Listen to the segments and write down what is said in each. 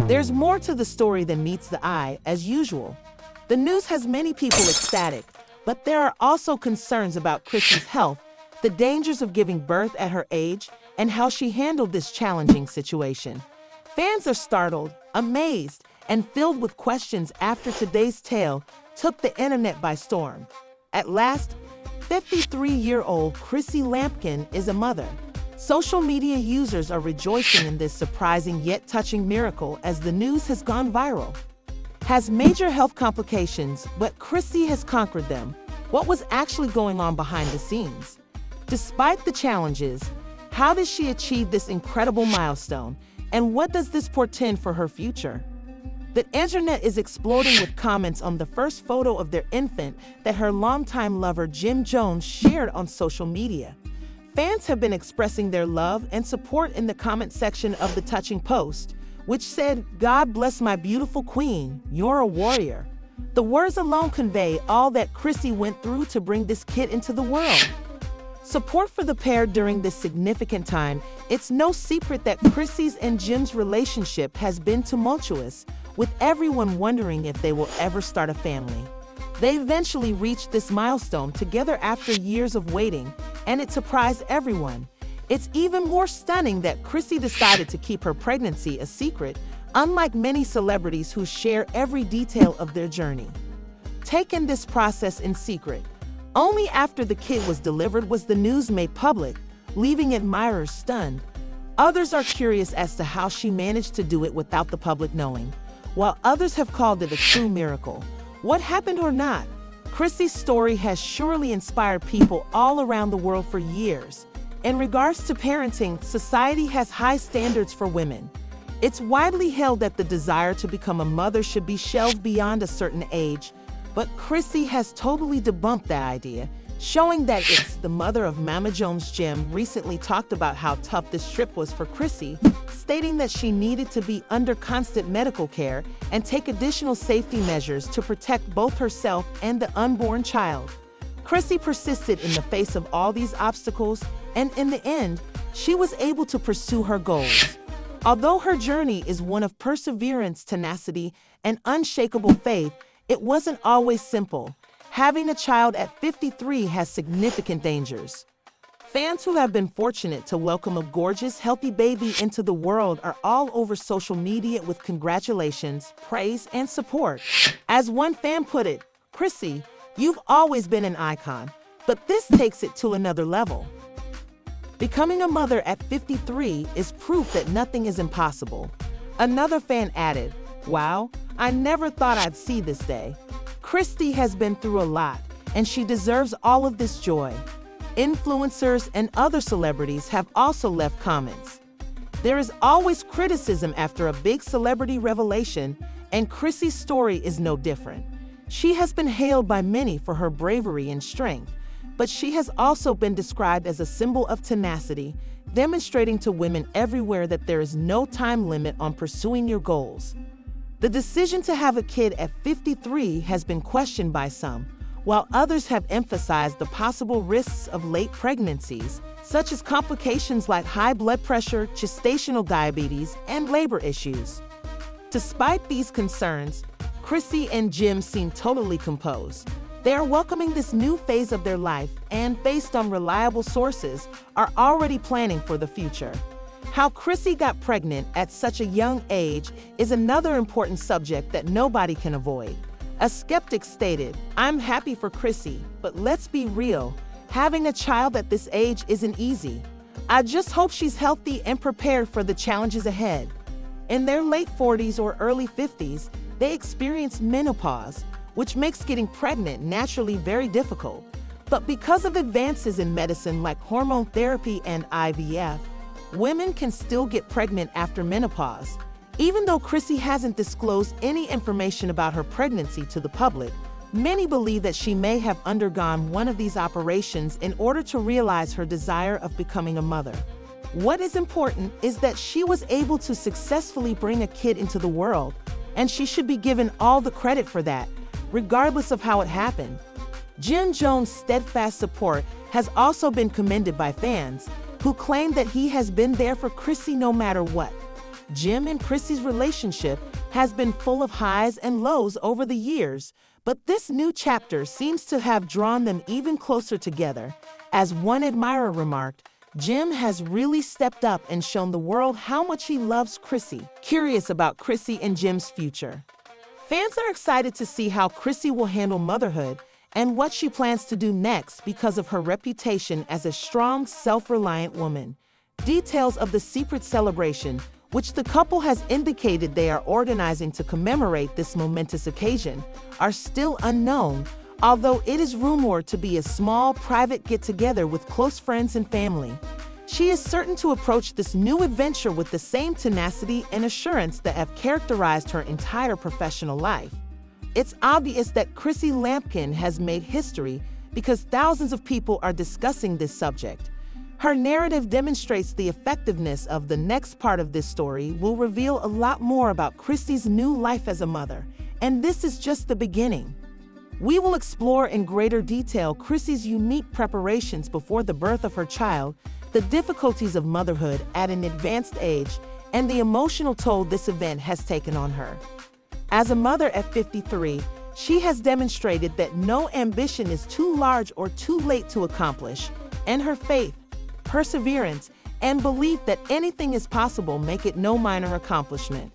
There's more to the story than meets the eye, as usual. The news has many people ecstatic, but there are also concerns about Chrissy's health, the dangers of giving birth at her age, and how she handled this challenging situation. Fans are startled, amazed, and filled with questions after today's tale took the internet by storm. At last, 53-year-old Chrissy Lampkin is a mother. Social media users are rejoicing in this surprising yet touching miracle as the news has gone viral. Has major health complications, but Chrissy has conquered them. What was actually going on behind the scenes? Despite the challenges, how did she achieve this incredible milestone, and what does this portend for her future? The internet is exploding with comments on the first photo of their infant that her longtime lover Jim Jones shared on social media. Fans have been expressing their love and support in the comment section of the touching post, which said, "God bless my beautiful queen, you're a warrior." The words alone convey all that Chrissy went through to bring this kid into the world. Support for the pair during this significant time. It's no secret that Chrissy's and Jim's relationship has been tumultuous, with everyone wondering if they will ever start a family. They eventually reached this milestone together after years of waiting, and it surprised everyone. It's even more stunning that Chrissy decided to keep her pregnancy a secret, unlike many celebrities who share every detail of their journey. Taking this process in secret. Only after the kid was delivered was the news made public, leaving admirers stunned. Others are curious as to how she managed to do it without the public knowing, while others have called it a true miracle. What happened or not, Chrissy's story has surely inspired people all around the world for years. In regards to parenting, society has high standards for women. It's widely held that the desire to become a mother should be shelved beyond a certain age, but Chrissy has totally debunked that idea, showing that it's the mother of Mama Jones. Jim recently talked about how tough this trip was for Chrissy, stating that she needed to be under constant medical care and take additional safety measures to protect both herself and the unborn child. Chrissy persisted in the face of all these obstacles, and in the end, she was able to pursue her goals. Although her journey is one of perseverance, tenacity, and unshakable faith, it wasn't always simple. Having a child at 53 has significant dangers. Fans who have been fortunate to welcome a gorgeous, healthy baby into the world are all over social media with congratulations, praise, and support. As one fan put it, "Chrissy, you've always been an icon, but this takes it to another level." Becoming a mother at 53 is proof that nothing is impossible. Another fan added, "Wow, I never thought I'd see this day." Chrissy has been through a lot, and she deserves all of this joy. Influencers and other celebrities have also left comments. There is always criticism after a big celebrity revelation, and Chrissy's story is no different. She has been hailed by many for her bravery and strength, but she has also been described as a symbol of tenacity, demonstrating to women everywhere that there is no time limit on pursuing your goals. The decision to have a kid at 53 has been questioned by some, while others have emphasized the possible risks of late pregnancies, such as complications like high blood pressure, gestational diabetes, and labor issues. Despite these concerns, Chrissy and Jim seem totally composed. They are welcoming this new phase of their life and, based on reliable sources, are already planning for the future. How Chrissy got pregnant at such a young age is another important subject that nobody can avoid. A skeptic stated, "I'm happy for Chrissy, but let's be real, having a child at this age isn't easy. I just hope she's healthy and prepared for the challenges ahead." In their late 40s or early 50s, they experience menopause, which makes getting pregnant naturally very difficult. But because of advances in medicine like hormone therapy and IVF, women can still get pregnant after menopause. Even though Chrissy hasn't disclosed any information about her pregnancy to the public, many believe that she may have undergone one of these operations in order to realize her desire of becoming a mother. What is important is that she was able to successfully bring a kid into the world, and she should be given all the credit for that, regardless of how it happened. Jim Jones' steadfast support has also been commended by fans, who claim that he has been there for Chrissy no matter what. Jim and Chrissy's relationship has been full of highs and lows over the years, but this new chapter seems to have drawn them even closer together. As one admirer remarked, Jim has really stepped up and shown the world how much he loves Chrissy. Curious about Chrissy and Jim's future. Fans are excited to see how Chrissy will handle motherhood and what she plans to do next because of her reputation as a strong, self-reliant woman. Details of the secret celebration, which the couple has indicated they are organizing to commemorate this momentous occasion, are still unknown, although it is rumored to be a small, private get-together with close friends and family. She is certain to approach this new adventure with the same tenacity and assurance that have characterized her entire professional life. It's obvious that Chrissy Lampkin has made history because thousands of people are discussing this subject. Her narrative demonstrates the effectiveness of the next part of this story will reveal a lot more about Chrissy's new life as a mother, and this is just the beginning. We will explore in greater detail Chrissy's unique preparations before the birth of her child, the difficulties of motherhood at an advanced age, and the emotional toll this event has taken on her. As a mother at 53, she has demonstrated that no ambition is too large or too late to accomplish, and her faith, perseverance, and belief that anything is possible make it no minor accomplishment.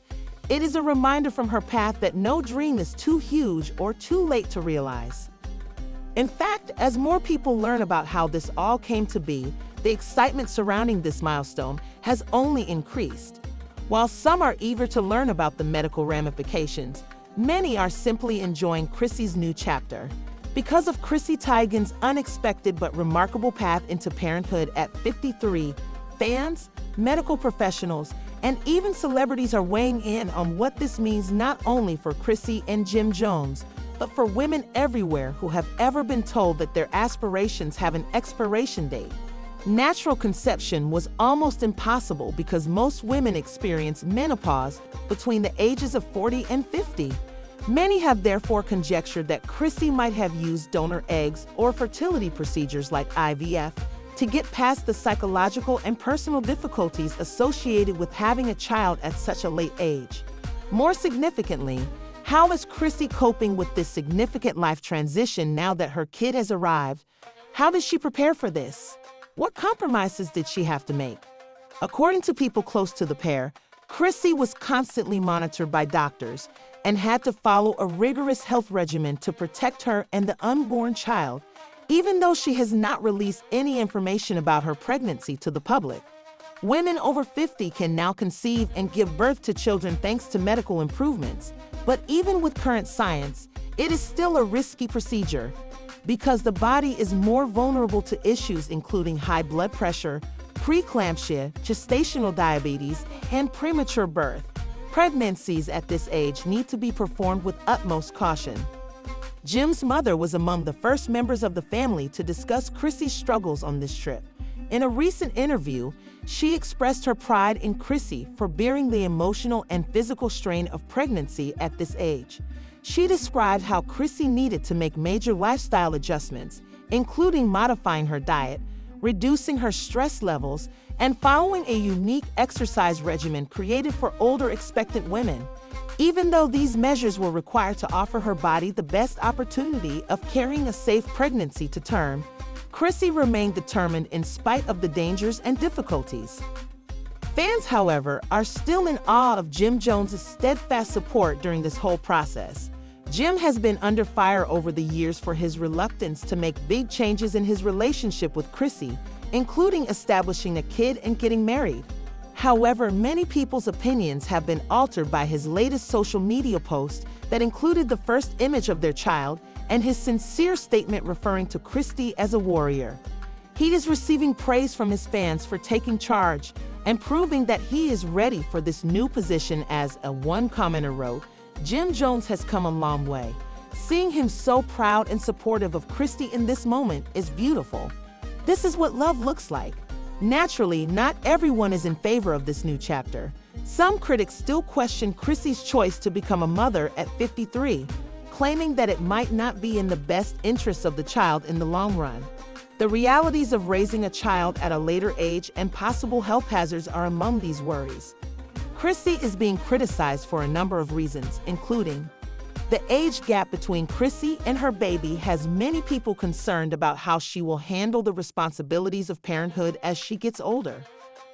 It is a reminder from her path that no dream is too huge or too late to realize. In fact, as more people learn about how this all came to be, the excitement surrounding this milestone has only increased. While some are eager to learn about the medical ramifications, many are simply enjoying Chrissy's new chapter. Because of Chrissy Teigen's unexpected but remarkable path into parenthood at 53, fans, medical professionals, and even celebrities are weighing in on what this means not only for Chrissy and Jim Jones, but for women everywhere who have ever been told that their aspirations have an expiration date. Natural conception was almost impossible because most women experience menopause between the ages of 40 and 50. Many have therefore conjectured that Chrissy might have used donor eggs or fertility procedures like IVF to get past the psychological and personal difficulties associated with having a child at such a late age. More significantly, how is Chrissy coping with this significant life transition now that her kid has arrived? How did she prepare for this? What compromises did she have to make? According to people close to the pair, Chrissy was constantly monitored by doctors and had to follow a rigorous health regimen to protect her and the unborn child, even though she has not released any information about her pregnancy to the public. Women over 50 can now conceive and give birth to children thanks to medical improvements, but even with current science, it is still a risky procedure because the body is more vulnerable to issues including high blood pressure, preeclampsia, gestational diabetes, and premature birth. Pregnancies at this age need to be performed with utmost caution. Jim's mother was among the first members of the family to discuss Chrissy's struggles on this trip. In a recent interview, she expressed her pride in Chrissy for bearing the emotional and physical strain of pregnancy at this age. She described how Chrissy needed to make major lifestyle adjustments, including modifying her diet, reducing her stress levels, and following a unique exercise regimen created for older expectant women. Even though these measures were required to offer her body the best opportunity of carrying a safe pregnancy to term, Chrissy remained determined in spite of the dangers and difficulties. Fans, however, are still in awe of Jim Jones' steadfast support during this whole process. Jim has been under fire over the years for his reluctance to make big changes in his relationship with Chrissy, including establishing a kid and getting married. However, many people's opinions have been altered by his latest social media post that included the first image of their child and his sincere statement referring to Chrissy as a warrior. He is receiving praise from his fans for taking charge and proving that he is ready for this new position. As one commenter wrote, Jim Jones has come a long way. Seeing him so proud and supportive of Chrissy in this moment is beautiful. This is what love looks like. Naturally, not everyone is in favor of this new chapter. Some critics still question Chrissy's choice to become a mother at 53, claiming that it might not be in the best interests of the child in the long run. The realities of raising a child at a later age and possible health hazards are among these worries. Chrissy is being criticized for a number of reasons, including the age gap between Chrissy and her baby has many people concerned about how she will handle the responsibilities of parenthood as she gets older.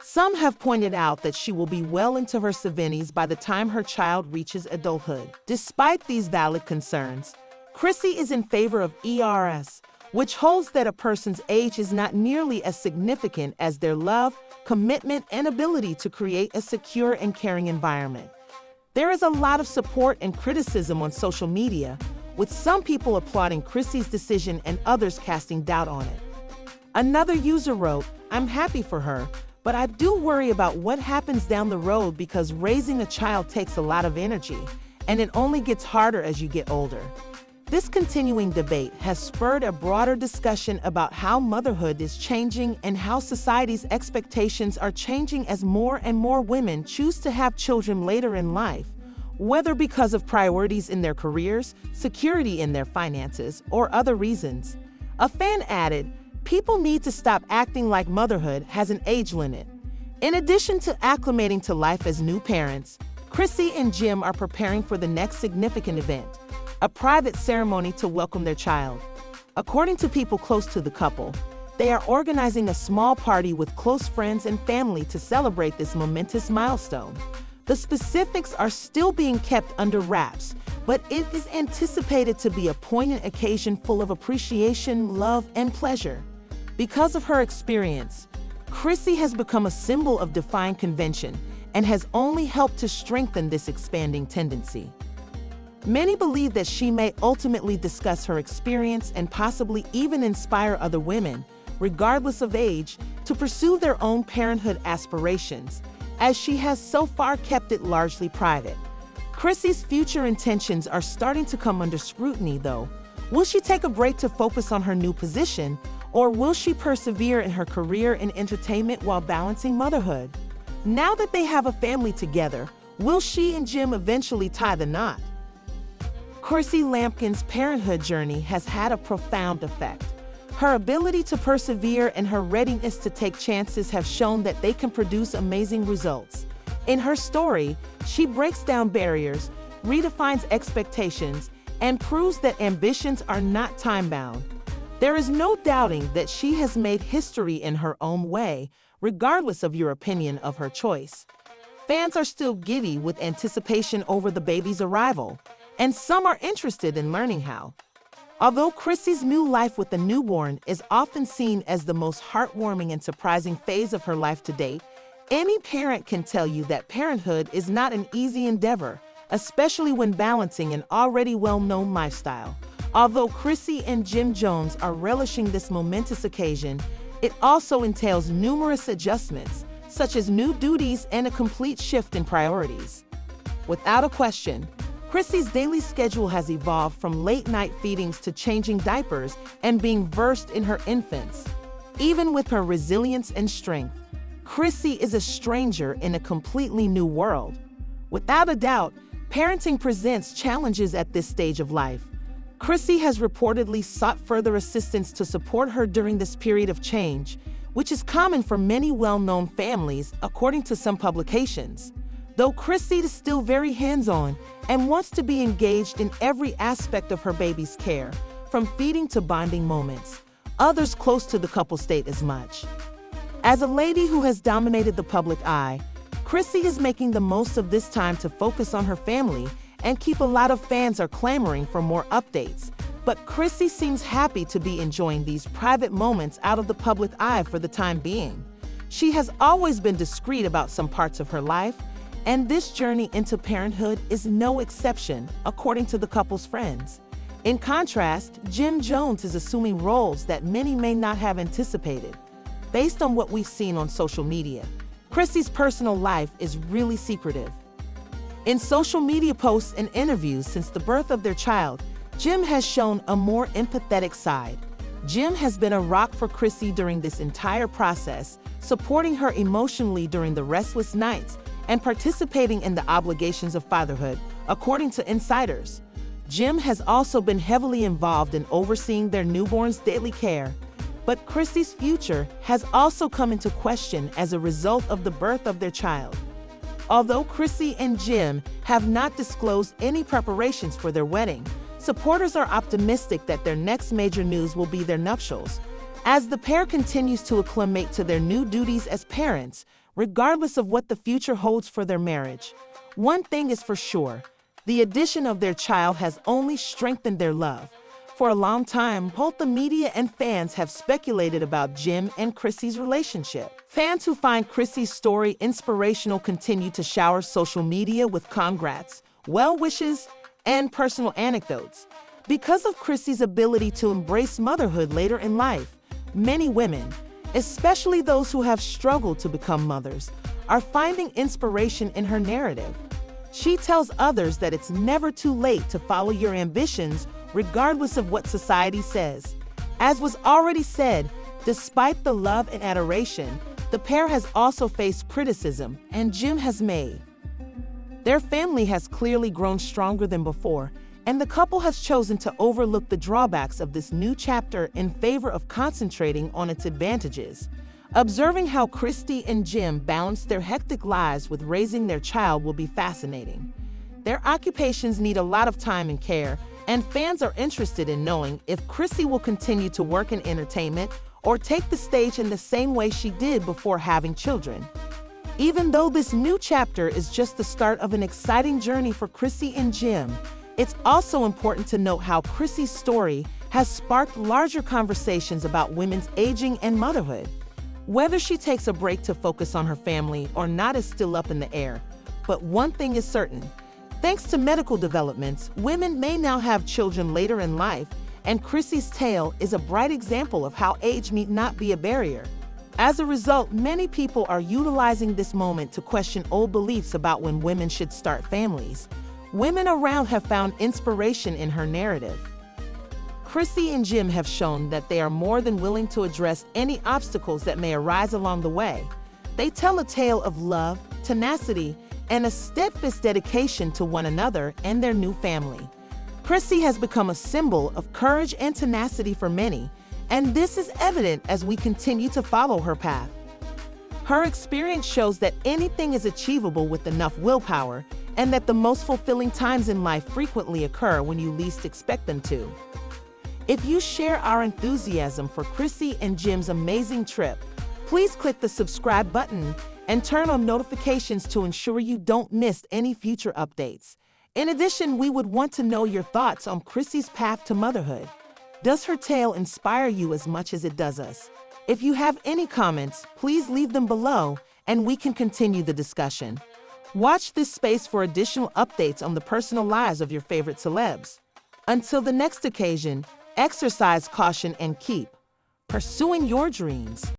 Some have pointed out that she will be well into her 70s by the time her child reaches adulthood. Despite these valid concerns, Chrissy is in favor of ERS, which holds that a person's age is not nearly as significant as their love, commitment, and ability to create a secure and caring environment. There is a lot of support and criticism on social media, with some people applauding Chrissy's decision and others casting doubt on it. Another user wrote, "I'm happy for her, but I do worry about what happens down the road because raising a child takes a lot of energy, and it only gets harder as you get older." This continuing debate has spurred a broader discussion about how motherhood is changing and how society's expectations are changing as more and more women choose to have children later in life, whether because of priorities in their careers, security in their finances, or other reasons. A fan added, "People need to stop acting like motherhood has an age limit." In addition to acclimating to life as new parents, Chrissy and Jim are preparing for the next significant event, a private ceremony to welcome their child. According to people close to the couple, they are organizing a small party with close friends and family to celebrate this momentous milestone. The specifics are still being kept under wraps, but it is anticipated to be a poignant occasion full of appreciation, love, and pleasure. Because of her experience, Chrissy has become a symbol of defying convention and has only helped to strengthen this expanding tendency. Many believe that she may ultimately discuss her experience and possibly even inspire other women, regardless of age, to pursue their own parenthood aspirations, as she has so far kept it largely private. Chrissy's future intentions are starting to come under scrutiny, though. Will she take a break to focus on her new position, or will she persevere in her career in entertainment while balancing motherhood? Now that they have a family together, will she and Jim eventually tie the knot? Chrissy Lampkin's parenthood journey has had a profound effect. Her ability to persevere and her readiness to take chances have shown that they can produce amazing results. In her story, she breaks down barriers, redefines expectations, and proves that ambitions are not time-bound. There is no doubting that she has made history in her own way, regardless of your opinion of her choice. Fans are still giddy with anticipation over the baby's arrival, and some are interested in learning how. Although Chrissy's new life with the newborn is often seen as the most heartwarming and surprising phase of her life to date, any parent can tell you that parenthood is not an easy endeavor, especially when balancing an already well-known lifestyle. Although Chrissy and Jim Jones are relishing this momentous occasion, it also entails numerous adjustments, such as new duties and a complete shift in priorities. Without a question, Chrissy's daily schedule has evolved from late-night feedings to changing diapers and being versed in her infants. Even with her resilience and strength, Chrissy is a stranger in a completely new world. Without a doubt, parenting presents challenges at this stage of life. Chrissy has reportedly sought further assistance to support her during this period of change, which is common for many well-known families, according to some publications. Though Chrissy is still very hands-on and wants to be engaged in every aspect of her baby's care, from feeding to bonding moments, others close to the couple state as much. As a lady who has dominated the public eye, Chrissy is making the most of this time to focus on her family and keep a lot of fans are clamoring for more updates. But Chrissy seems happy to be enjoying these private moments out of the public eye for the time being. She has always been discreet about some parts of her life, and this journey into parenthood is no exception, according to the couple's friends. In contrast, Jim Jones is assuming roles that many may not have anticipated. Based on what we've seen on social media, Chrissy's personal life is really secretive. In social media posts and interviews since the birth of their child, Jim has shown a more empathetic side. Jim has been a rock for Chrissy during this entire process, supporting her emotionally during the restless nights and participating in the obligations of fatherhood, according to insiders. Jim has also been heavily involved in overseeing their newborn's daily care. But Chrissy's future has also come into question as a result of the birth of their child. Although Chrissy and Jim have not disclosed any preparations for their wedding, supporters are optimistic that their next major news will be their nuptials. As the pair continues to acclimate to their new duties as parents, regardless of what the future holds for their marriage, one thing is for sure: the addition of their child has only strengthened their love. For a long time, both the media and fans have speculated about Jim and Chrissy's relationship. Fans who find Chrissy's story inspirational continue to shower social media with congrats, well wishes, and personal anecdotes. Because of Chrissy's ability to embrace motherhood later in life, many women, especially those who have struggled to become mothers, are finding inspiration in her narrative. She tells others that it's never too late to follow your ambitions, regardless of what society says. As was already said, despite the love and adoration, the pair has also faced criticism, and Jim has made. Their family has clearly grown stronger than before, and the couple has chosen to overlook the drawbacks of this new chapter in favor of concentrating on its advantages. Observing how Christy and Jim balance their hectic lives with raising their child will be fascinating. Their occupations need a lot of time and care, and fans are interested in knowing if Chrissy will continue to work in entertainment or take the stage in the same way she did before having children. Even though this new chapter is just the start of an exciting journey for Chrissy and Jim, it's also important to note how Chrissy's story has sparked larger conversations about women's aging and motherhood. Whether she takes a break to focus on her family or not is still up in the air, but one thing is certain: thanks to medical developments, women may now have children later in life, and Chrissy's tale is a bright example of how age need not be a barrier. As a result, many people are utilizing this moment to question old beliefs about when women should start families. Women around have found inspiration in her narrative. Chrissy and Jim have shown that they are more than willing to address any obstacles that may arise along the way. They tell a tale of love, tenacity, and a steadfast dedication to one another and their new family. Chrissy has become a symbol of courage and tenacity for many, and this is evident as we continue to follow her path. Her experience shows that anything is achievable with enough willpower, and that the most fulfilling times in life frequently occur when you least expect them to. If you share our enthusiasm for Chrissy and Jim's amazing trip, please click the subscribe button and turn on notifications to ensure you don't miss any future updates. In addition, we would want to know your thoughts on Chrissy's path to motherhood. Does her tale inspire you as much as it does us? If you have any comments, please leave them below and we can continue the discussion. Watch this space for additional updates on the personal lives of your favorite celebs. Until the next occasion, exercise caution and keep pursuing your dreams.